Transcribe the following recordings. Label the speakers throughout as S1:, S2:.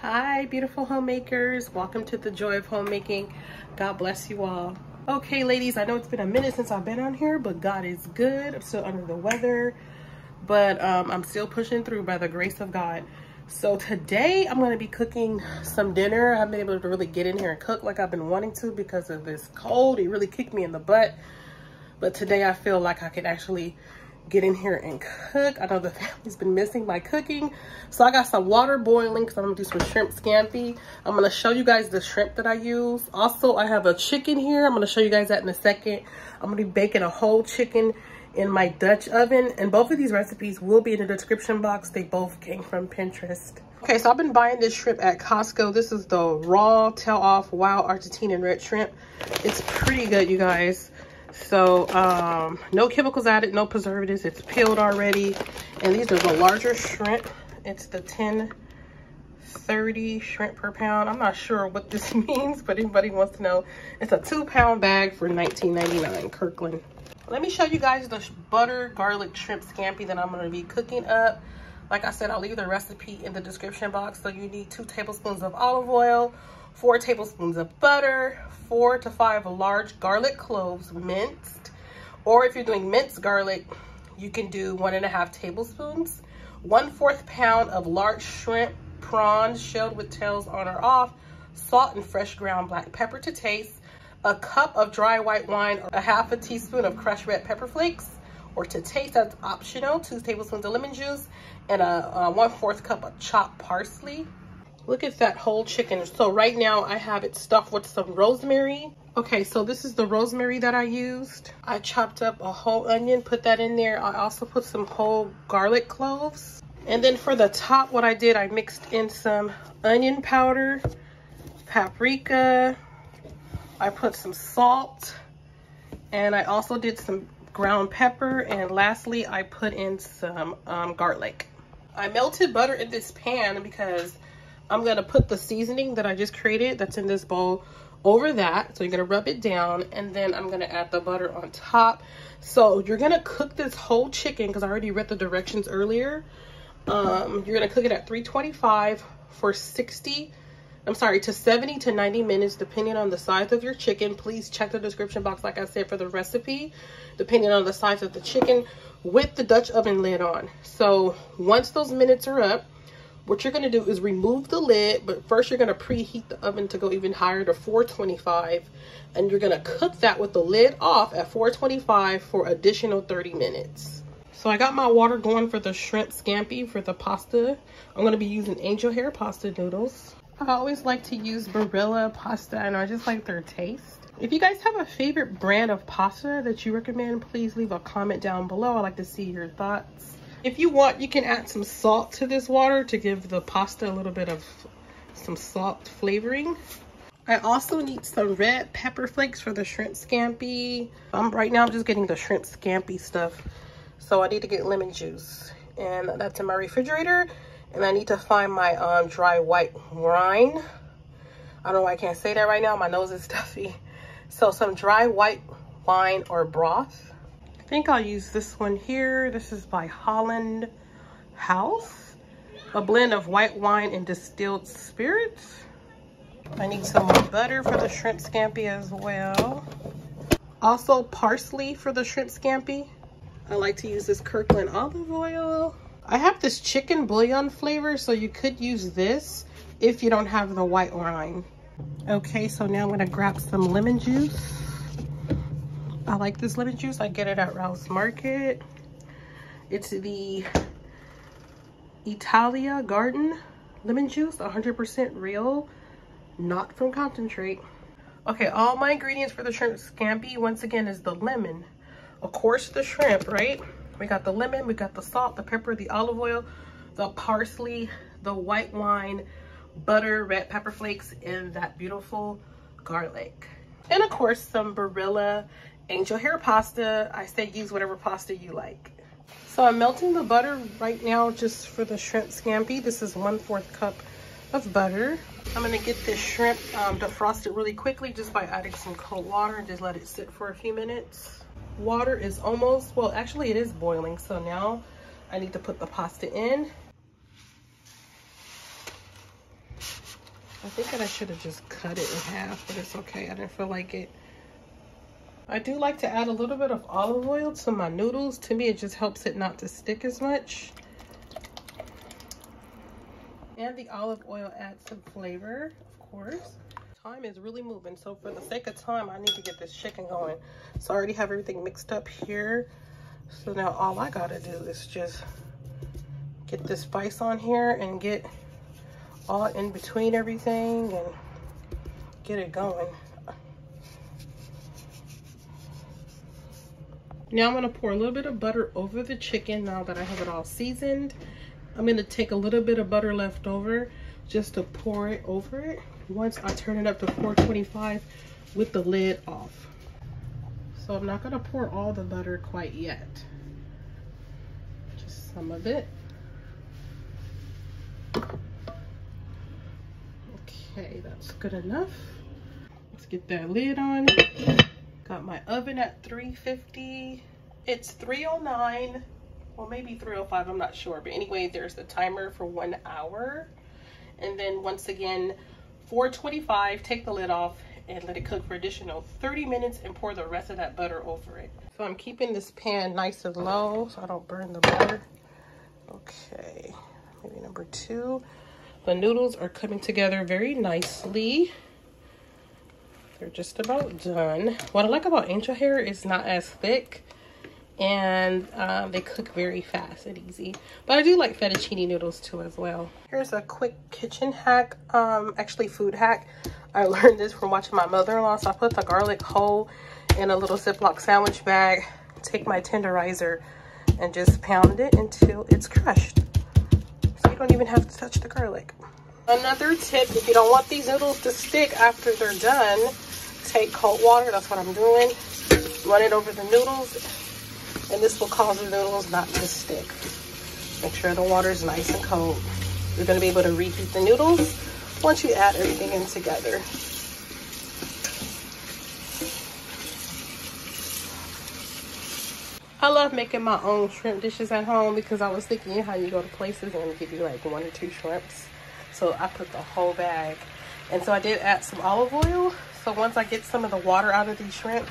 S1: Hi, beautiful homemakers. Welcome to the joy of homemaking. God bless you all. Okay, ladies, I know it's been a minute since I've been on here, but God is good. I'm still under the weather, but I'm still pushing through by the grace of God. So today I'm going to be cooking some dinner. I haven't been able to really get in here and cook like I've been wanting to because of this cold. It really kicked me in the butt. But today I feel like I could actually get in here and cook. I know the family's been missing my cooking. So I got some water boiling because I'm gonna do some shrimp scampi. I'm gonna show you guys the shrimp that I use. Also, I have a chicken here. I'm gonna show you guys that in a second. I'm gonna be baking a whole chicken in my Dutch oven. And both of these recipes will be in the description box. They both came from Pinterest. Okay, so I've been buying this shrimp at Costco. This is the raw tail-off wild Argentinian red shrimp. It's pretty good, you guys. So no chemicals added, no preservatives. It's peeled already, and these are the larger shrimp. It's the 1030 shrimp per pound. I'm not sure what this means, but anybody wants to know, it's a 2-pound bag for $19.99 Kirkland. Let me show you guys the butter garlic shrimp scampi that I'm going to be cooking up. Like I said, I'll leave the recipe in the description box. So you need 2 tablespoons of olive oil, 4 tablespoons of butter, 4 to 5 large garlic cloves minced, or if you're doing minced garlic, you can do 1.5 tablespoons, 1/4 pound of large shrimp, prawns shelled with tails on or off, salt and fresh ground black pepper to taste, a cup of dry white wine, or 1/2 teaspoon of crushed red pepper flakes, or to taste, that's optional, 2 tablespoons of lemon juice, and a 1/4 cup of chopped parsley. Look at that whole chicken. So right now I have it stuffed with some rosemary. Okay, so this is the rosemary that I used. I chopped up a whole onion, put that in there. I also put some whole garlic cloves. And then for the top, what I did, I mixed in some onion powder, paprika. I put some salt, and I also did some ground pepper. And lastly, I put in some garlic. I melted butter in this pan because I'm gonna put the seasoning that I just created that's in this bowl over that. So you're gonna rub it down, and then I'm gonna add the butter on top. So you're gonna cook this whole chicken, because I already read the directions earlier. You're gonna cook it at 325 for 70 to 90 minutes, depending on the size of your chicken. Please check the description box, like I said, for the recipe, depending on the size of the chicken, with the Dutch oven lid on. So once those minutes are up, what you're going to do is remove the lid, but first you're going to preheat the oven to go even higher to 425, and you're going to cook that with the lid off at 425 for additional 30 minutes. So I got my water going for the shrimp scampi for the pasta. I'm going to be using angel hair pasta noodles. I always like to use Barilla pasta, and I just like their taste. If you guys have a favorite brand of pasta that you recommend, please leave a comment down below. I'd like to see your thoughts. If you want, you can add some salt to this water to give the pasta a little bit of some salt flavoring. I also need some red pepper flakes for the shrimp scampi. Right now I'm just getting the shrimp scampi stuff. So I need to get lemon juice, and that's in my refrigerator. And I need to find my dry white wine. I don't know why I can't say that right now. My nose is stuffy. So some dry white wine or broth. I think I'll use this one here. This is by Holland House. A blend of white wine and distilled spirits. I need some more butter for the shrimp scampi as well. Also parsley for the shrimp scampi. I like to use this Kirkland olive oil. I have this chicken bouillon flavor, so you could use this if you don't have the white wine. Okay, so now I'm gonna grab some lemon juice. I like this lemon juice. I get it at Rouse Market. It's the Italia Garden lemon juice, 100% real, not from concentrate. Okay, all my ingredients for the shrimp scampi, once again, is the lemon. Of course, the shrimp, right? We got the lemon, we got the salt, the pepper, the olive oil, the parsley, the white wine, butter, red pepper flakes, and that beautiful garlic. And of course, some Barilla angel hair pasta. I say use whatever pasta you like. So I'm melting the butter right now just for the shrimp scampi. This is 1/4 cup of butter. I'm gonna get this shrimp defrosted really quickly just by adding some cold water and just let it sit for a few minutes. Water is almost, well, actually it is boiling. So now I need to put the pasta in. I think that I should have just cut it in half, but it's okay. I didn't feel like it. I do like to add a little bit of olive oil to my noodles. To me, it just helps it not to stick as much. And the olive oil adds some flavor, of course. Time is really moving, so for the sake of time, I need to get this chicken going. So I already have everything mixed up here. So now all I gotta do is just get this spice on here and get all in between everything and get it going. Now I'm gonna pour a little bit of butter over the chicken now that I have it all seasoned. I'm gonna take a little bit of butter left over just to pour it over it once I turn it up to 425 with the lid off. So I'm not gonna pour all the butter quite yet. Just some of it. Okay, that's good enough. Let's get that lid on. Got my oven at 350. It's 309. Well, maybe 305, I'm not sure. But anyway, there's the timer for 1 hour. And then once again, 425, take the lid off and let it cook for additional 30 minutes and pour the rest of that butter over it. So I'm keeping this pan nice and low so I don't burn the butter. Okay, maybe number 2. The noodles are coming together very nicely. They're just about done. What I like about angel hair is not as thick, and they cook very fast and easy. But I do like fettuccine noodles too as well. Here's a quick kitchen hack, actually food hack. I learned this from watching my mother-in-law. So I put the garlic whole in a little Ziploc sandwich bag, take my tenderizer and just pound it until it's crushed. So you don't even have to touch the garlic. Another tip, if you don't want these noodles to stick after they're done, take cold water. That's what I'm doing. Run it over the noodles, and this will cause the noodles not to stick. Make sure the water is nice and cold. You're going to be able to reheat the noodles once you add everything in together. I love making my own shrimp dishes at home because I was thinking how you go to places and give you like 1 or 2 shrimps. So I put the whole bag. And so I did add some olive oil. So once I get some of the water out of these shrimp,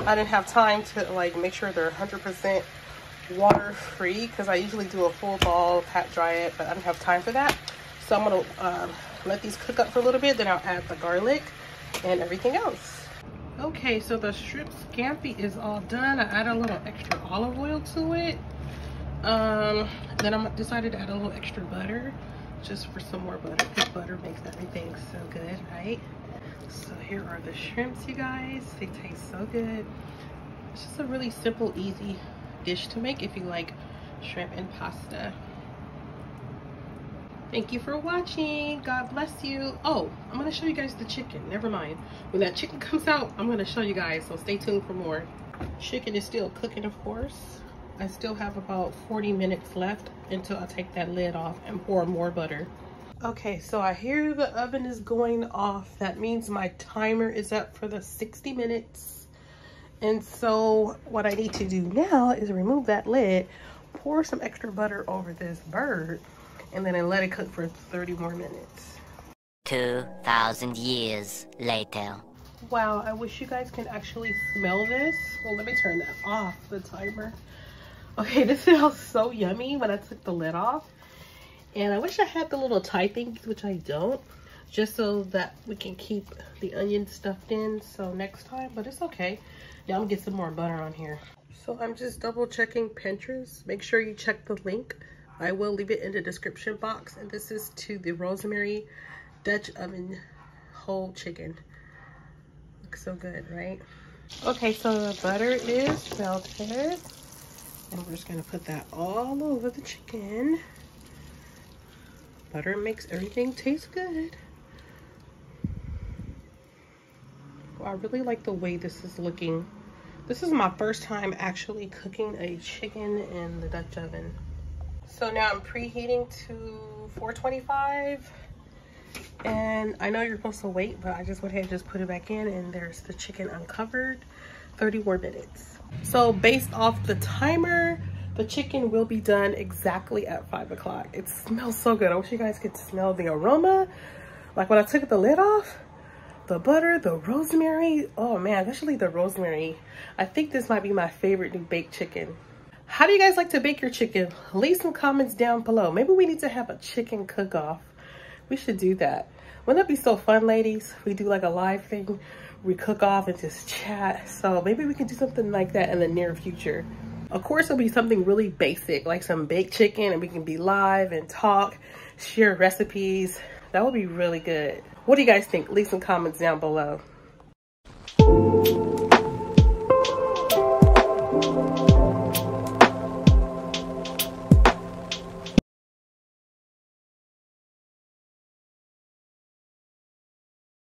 S1: I didn't have time to like make sure they're 100% water free because I usually do a full ball, pat dry it, but I didn't have time for that. So I'm gonna let these cook up for a little bit, then I'll add the garlic and everything else. Okay, so the shrimp scampi is all done. I added a little extra olive oil to it. Then I decided to add a little extra butter just for some more butter because butter makes everything so good, right? So here are the shrimps, you guys. They taste so good. It's just a really simple, easy dish to make if you like shrimp and pasta. Thank you for watching. God bless you. Oh, I'm going to show you guys the chicken. Never mind. When that chicken comes out, I'm going to show you guys. So stay tuned for more. Chicken is still cooking, of course. I still have about 40 minutes left until I take that lid off and pour more butter. Okay, so I hear the oven is going off. That means my timer is up for the 60 minutes. And so what I need to do now is remove that lid, pour some extra butter over this bird, and then I let it cook for 30 more minutes.
S2: 2,000 years later.
S1: Wow, I wish you guys can actually smell this. Well, let me turn that off, the timer. Okay, this smells so yummy when I took the lid off. And I wish I had the little tie things, which I don't, just so that we can keep the onion stuffed in. So next time, but it's okay. Now I'm gonna get some more butter on here. So I'm just double checking Pinterest. Make sure you check the link. I will leave it in the description box. And this is to the Rosemary Dutch oven whole chicken. Looks so good, right? Okay, so the butter is melted. And we're just gonna put that all over the chicken. Butter makes everything taste good. Well, I really like the way this is looking. This is my first time actually cooking a chicken in the Dutch oven. So now I'm preheating to 425. And I know you're supposed to wait, but I just went ahead and just put it back in, and there's the chicken uncovered. 30 more minutes. So based off the timer, the chicken will be done exactly at 5 o'clock. It smells so good. I wish you guys could smell the aroma, Like when I took the lid off, the butter, the rosemary, oh man, especially the rosemary. I think this might be my favorite new baked chicken. How do you guys like to bake your chicken? Leave some comments down below. Maybe we need to have a chicken cook-off. We should do that. Wouldn't that be so fun, ladies? We do like a live thing, we cook off and just chat. So maybe we can do something like that in the near future. Of course, it'll be something really basic, like some baked chicken, and we can be live and talk, share recipes. That would be really good. What do you guys think? Leave some comments down below.